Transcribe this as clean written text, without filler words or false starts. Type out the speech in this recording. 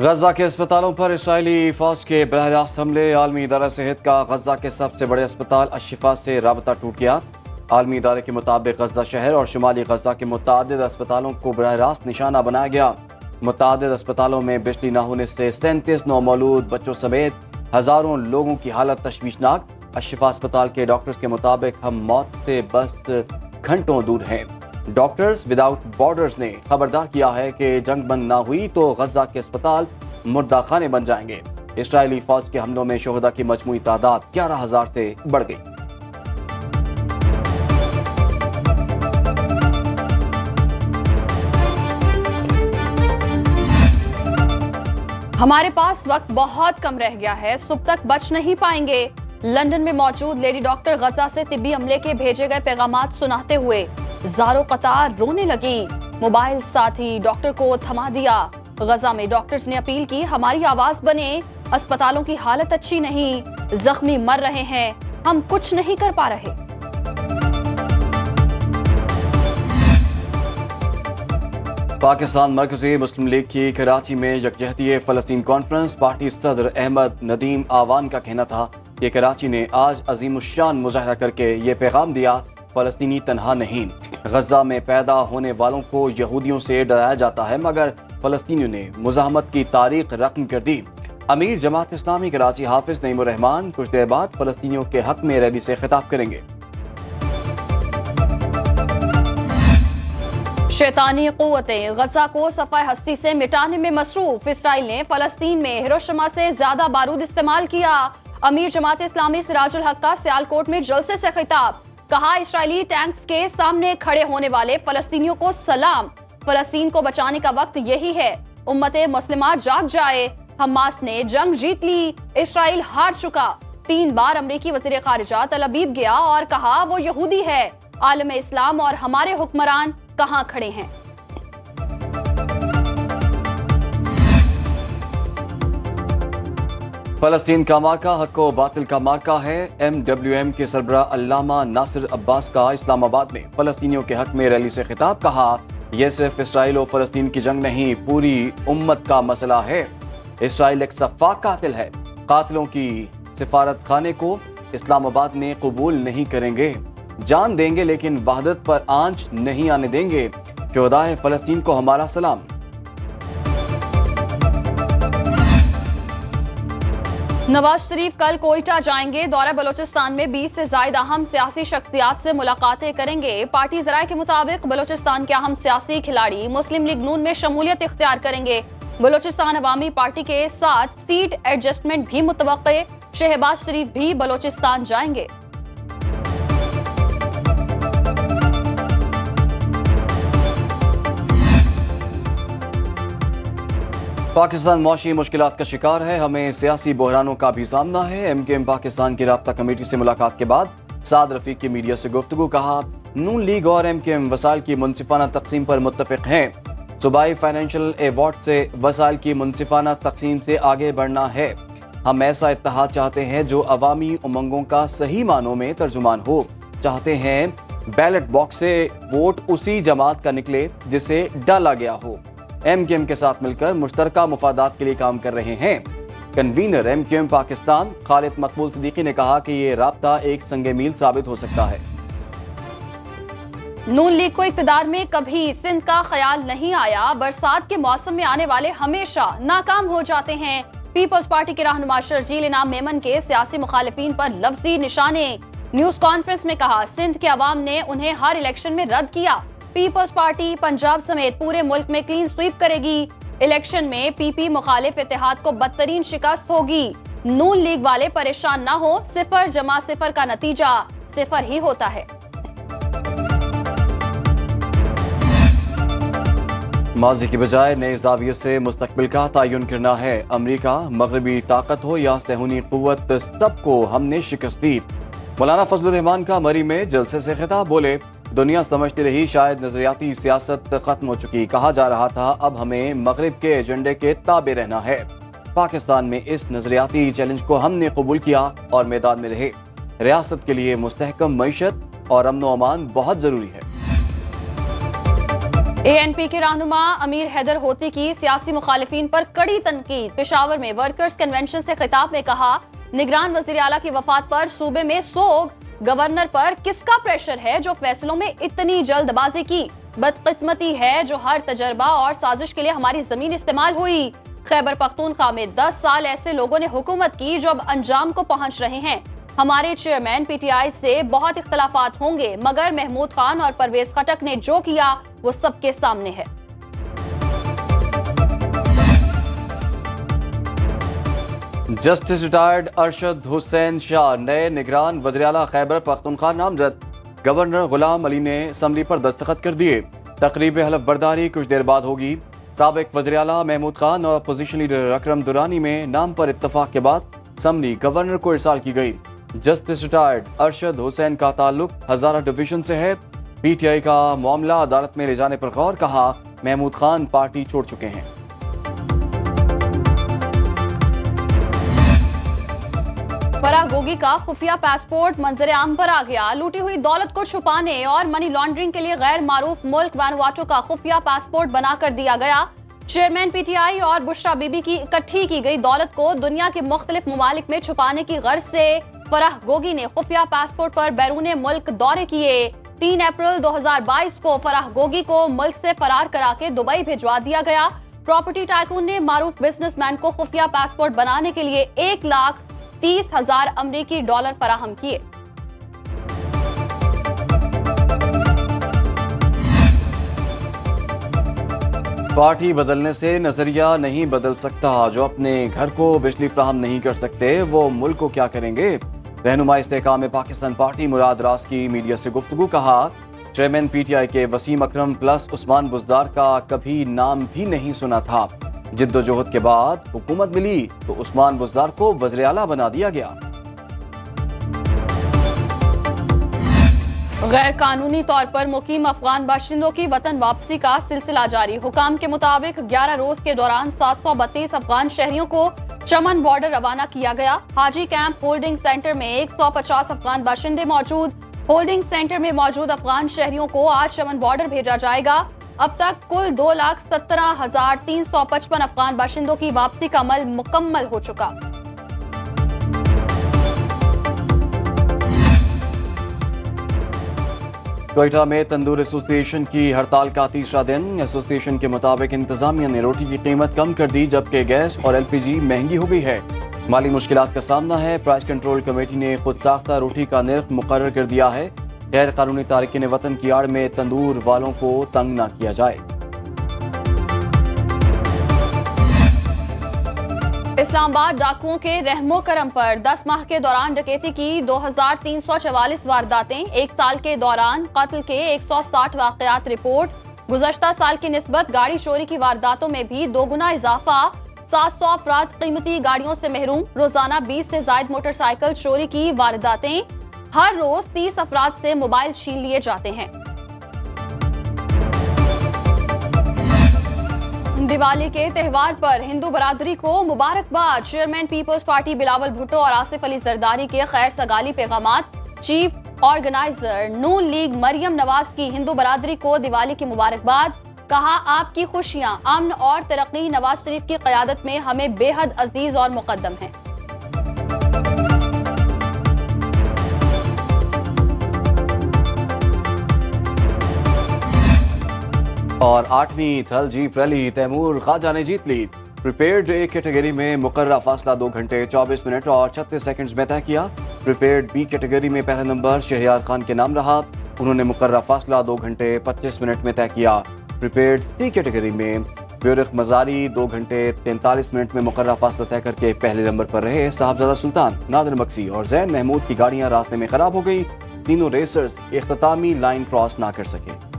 गजा के अस्पतालों पर इसराइली फौज के बरह रास्त हमले। आलमी इदारा सेहत का गजा के सबसे बड़े अस्पताल अशिफा से राबता टूट गया। आलमी इदारे के मुताबिक गजा शहर और शुमाली गजा के मुतादिद अस्पतालों को बरह रास्त निशाना बनाया गया। मुतादिद अस्पतालों में बिजली न होने से 37 नौमौलूद बच्चों समेत हजारों लोगों की हालत तशवीशनाक। अशिफा अस्पताल के डॉक्टर्स के मुताबिक हम मौत से बस घंटों दूर हैं। डॉक्टर्स विदाउट बॉर्डर्स ने खबरदार किया है कि जंग बंद ना हुई तो गजा के अस्पताल मुर्दा खाने बन जाएंगे। इसराइली फौज के हमलों में शोहदा की मजमूई तादाद 11,000 से बढ़ गई। हमारे पास वक्त बहुत कम रह गया है, सुबह तक बच नहीं पाएंगे। लंदन में मौजूद लेडी डॉक्टर गजा से तिब्बी अमले के भेजे गए पैगामात सुनाते हुए जारो कतार रोने लगी। मोबाइल साथी डॉक्टर को थमा दिया। गजा में डॉक्टर्स ने अपील की, हमारी आवाज बने, अस्पतालों की हालत अच्छी नहीं, जख्मी मर रहे हैं, हम कुछ नहीं कर पा रहे। पाकिस्तान मरकजी मुस्लिम लीग की कराची में यकजहती फ़लस्तीन कॉन्फ्रेंस। पार्टी सदर अहमद नदीम आवान का कहना था कि कराची ने आज अजीमुश्शान मुजाहरा करके ये पैगाम दिया, फ़लस्तीनी तनहा नहीं। गजा में पैदा होने वालों को यहूदियों से डराया जाता है, मगर फ़लस्तीनियों ने मुज़ाहमत की तारीख रकम कर दी। अमीर जमात इस्लामी कराची हाफिज नईमुर रहमान कुछ देर बाद फ़लस्तीनियों के हक में रैली से खिताब करेंगे। शैतानी क़ुव्वतें गजा को सफ़ाए हस्ती से मिटाने में मसरूफ। इसराइल ने फ़लस्तीन में हिरोशिमा से ज्यादा बारूद इस्तेमाल किया। अमीर जमात इस्लामी सिराजुल हक का सियालकोट में जलसे से खिताब। कहा, इस्राइली टैंक्स के सामने खड़े होने वाले फ़लस्तीनियों को सलाम। फ़लस्तीन को बचाने का वक्त यही है, उम्मते मुस्लिमा जाग जाए। हमास ने जंग जीत ली, इसराइल हार चुका। 3 बार अमरीकी वज़ीर ख़ारिजा तल अबीब गया और कहा वो यहूदी है। आलम इस्लाम और हमारे हुक्मरान कहां खड़े हैं? फ़लस्तीन का मार्का हक व बातिल का मार्का है। MWM के सरबराह अल्लामा नासिर अब्बास का इस्लामाबाद में फ़लस्तीनियों के हक में रैली से खिताब। कहा, यह सिर्फ इसराइल और फ़लस्तीन की जंग नहीं, पूरी उम्मत का मसला है। इसराइल एक सफ़ाक कातिल है। कातिलों की सिफारत खाने को इस्लामाबाद में कबूल नहीं करेंगे। जान देंगे लेकिन वहदत पर आंच नहीं आने देंगे। शोहदाए फ़लस्तीन को हमारा सलाम। नवाज शरीफ कल कोयटा जाएंगे। दौरा बलोचिस्तान में 20 से ज्यादा अहम सियासी शख्सियात से मुलाकातें करेंगे। पार्टी ज़राए के मुताबिक बलोचिस्तान के अहम सियासी खिलाड़ी मुस्लिम लीग नून में शमूलियत इख्तियार करेंगे। बलोचिस्तान अवामी पार्टी के साथ सीट एडजस्टमेंट भी मुतवक्के। शहबाज शरीफ भी बलोचिस्तान जाएंगे। पाकिस्तान मौशी मुश्किलात का शिकार है, हमें सियासी बहरानों का भी सामना है। MKM पाकिस्तान की राब्ता कमेटी से मुलाकात के बाद साद रफीक की मीडिया से गुफ्तगू। कहा, नून लीग और MKM वसाइल की मुनसिफाना तकसीम पर मुत्तफिक हैं। सूबाई फाइनेंशियल अवार्ड से वसाइल की मुनसिफाना तकसीम से आगे बढ़ना है। हम ऐसा इत्तेहाद चाहते हैं जो अवामी उमंगों का सही मानों में तर्जुमान हो। चाहते हैं बैलेट बॉक्स से वोट उसी जमात का निकले जिसे डाला गया हो। MKM के साथ मिलकर मुश्तरका मुफादात के लिए काम कर रहे हैं। कन्वीनर MKM पाकिस्तान खालिद मकबूल सिद्दीकी ने कहा कि ये राब्ता एक संगे मील साबित हो सकता है। नून लीग को इक़्तिदार में कभी सिंध का ख्याल नहीं आया। बरसात के मौसम में आने वाले हमेशा नाकाम हो जाते हैं। पीपल्स पार्टी के रहनुमा शर्जील इनाम मेमन के सियासी मुखालिफिन पर लफ्जी निशाने। न्यूज कॉन्फ्रेंस में कहा, सिंध के अवाम ने उन्हें हर इलेक्शन में रद्द किया। पीपल्स पार्टी पंजाब समेत पूरे मुल्क में क्लीन स्वीप करेगी। इलेक्शन में PP मुखालिफ इत्तेहाद को बदतरीन शिकस्त होगी। नून लीग वाले परेशान ना हो, 0 जमा 0 का नतीजा 0 ही होता है। माजी की बजाय नए ज़ाविये से मुस्तकबिल का तयन करना है। अमरीका, मगरबी ताकत हो या सहूनी कुव्वत, सबको हमने शिकस्त दी। मौलाना फजलुर रहमान का मरी में जलसे से खिताब। बोले, दुनिया समझती रही शायद नजरियाती सियासत खत्म हो चुकी। कहा जा रहा था अब हमें मगरिब के एजेंडे के ताबे रहना है। पाकिस्तान में इस नजरियाती चैलेंज को हमने कबूल किया और मैदान में रहे। रियासत के लिए मुस्तहकम मईशत और अमन व अमान बहुत जरूरी है। ANP के रहनुमा अमीर हैदर होती की सियासी मुखालिफिन पर कड़ी तनकीद। पेशावर में वर्कर्स कन्वेंशन से खिताब में कहा, निगरान वजीर आला की वफात पर सूबे में सोग। गवर्नर पर किसका प्रेशर है जो फैसलों में इतनी जल्दबाजी की? बदकिस्मती है जो हर तजर्बा और साजिश के लिए हमारी जमीन इस्तेमाल हुई। खैबर पख्तूनख्वा में 10 साल ऐसे लोगों ने हुकूमत की जो अब अंजाम को पहुंच रहे हैं। हमारे चेयरमैन PTI से बहुत इख्तलाफात होंगे, मगर महमूद खान और परवेज खटक ने जो किया वो सबके सामने है। जस्टिस रिटायर्ड अरशद हुसैन शाह नए निगरान वज़ीर आला खैबर पख्तूनख्वा नामजद। गवर्नर गुलाम अली ने असम्बली पर दस्तखत कर दिए। तकरीब हलफ बर्दारी कुछ देर बाद होगी। साबिक वज़ीर आला महमूद खान और अपोजिशन लीडर अकरम दुरानी में नाम पर इत्तफाक के बाद असम्बली गवर्नर को इरसाल की गई। जस्टिस रिटायर्ड अरशद हुसैन का ताल्लुक हजारा डिवीजन से है। PTI का मामला अदालत में ले जाने पर गौर, कहा महमूद खान पार्टी छोड़ चुके हैं। फराह गोगी का खुफिया पासपोर्ट मंजर आम पर आ गया। लूटी हुई दौलत को छुपाने और मनी लॉन्ड्रिंग के लिए गैर मारूफ मुल्क वानुआटू का खुफिया पासपोर्ट बनाकर दिया गया। चेयरमैन PTI और बुशरा बीबी की इकट्ठी की गई दौलत को दुनिया के मुख्तलिफ ममालिक में छुपाने की गर्ज से फराह गोगी ने खुफिया पासपोर्ट पर बैरून मुल्क दौरे किए। 3 अप्रैल 2022 को फराह गोगी को मुल्क से फरार करा के दुबई भिजवा दिया गया। प्रॉपर्टी टाइकून ने मारूफ बिजनेसमैन को खुफिया पासपोर्ट बनाने के लिए 1,30,000 अमरीकी डॉलर फराहम किए। पार्टी बदलने से नजरिया नहीं बदल सकता। जो अपने घर को बिजली फराहम नहीं कर सकते वो मुल्क को क्या करेंगे? रहनुमा इस्तेहकाम पाकिस्तान पार्टी मुराद रास की मीडिया से गुफ्तगू, कहा चेयरमैन PTI के वसीम अकरम प्लस उस्मान बुजदार का कभी नाम भी नहीं सुना था। जिद्दोजहद के बाद हुकूमत मिली तो उस्मान बुजदार को वज़ीर आला बना दिया गया। गैर कानूनी तौर पर मुकीम अफगान बाशिंदों की वतन वापसी का सिलसिला जारी। हुकाम के मुताबिक 11 रोज के दौरान 732 अफगान शहरियों को चमन बॉर्डर रवाना किया गया। हाजी कैंप होल्डिंग सेंटर में 150 अफगान बाशिंदे मौजूद। होल्डिंग सेंटर में मौजूद अफगान शहरियों को आज चमन बॉर्डर भेजा जाएगा। अब तक कुल 2,17,355 अफगान बाशिंदों की वापसी का अमल मुकम्मल हो चुका। क्वेटा में तंदूर एसोसिएशन की हड़ताल का तीसरा दिन। एसोसिएशन के मुताबिक इंतजामिया ने रोटी की कीमत कम कर दी, जबकि गैस और LPG महंगी हो गई है। माली मुश्किलात का सामना है। प्राइस कंट्रोल कमेटी ने खुद साख्ता रोटी का निर्ख मुकर्रर कर दिया है। गैर कानूनी तारिकीन वतन की आड़ में तंदूर वालों को तंग न किया जाए। इस्लामाबाद डाकुओं के रहमो करम पर 10 माह के दौरान डकैती की 2,344 वारदातें। एक साल के दौरान कत्ल के 160 वाकयात रिपोर्ट। गुज़श्ता साल की निस्बत गाड़ी चोरी की वारदातों में भी 2 गुना इजाफा। 700 अफराद कीमती गाड़ियों से महरूम। रोजाना 20 से जायद मोटरसाइकिल चोरी की वारदातें। हर रोज 30 अफराद से मोबाइल छीन लिए जाते हैं। दिवाली के त्यौहार पर हिंदू बरादरी को मुबारकबाद। Chairman people's party Bilawal Bhutto और आसिफ अली जरदारी के खैर सगाली पैगामात। Chief organiser Noon league Maryam Nawaz की हिंदू बरादरी को दिवाली की मुबारकबाद। कहा, आपकी खुशियां, अमन और तरक्की नवाज शरीफ की क़यादत में हमें बेहद अजीज और मुकद्दम है। और 8वीं थल जीप रैली तैमूर ख्वाजा ने जीत ली। प्रिपेयर्ड ए कैटेगरी में मुकर्ररा फासला 2 घंटे 24 मिनट और 36 सेकंड्स में तय किया। प्रिपेयर्ड बी कैटेगरी में पहला नंबर शहरियार खान के नाम रहा। उन्होंने मुकर्ररा फासला 2 घंटे 25 मिनट में तय किया। प्रिपेयर्ड सी कैटेगरी में ब्यूरिख मजारी 2 घंटे 43 मिनट में मुकर्ररा फासला तय करके पहले नंबर पर रहे। साहबजादा सुल्तान, नादिर मक्सी और जैन महमूद की गाड़ियां रास्ते में खराब हो गई। तीनों रेसर्स इख्तितामी लाइन क्रॉस ना कर सके।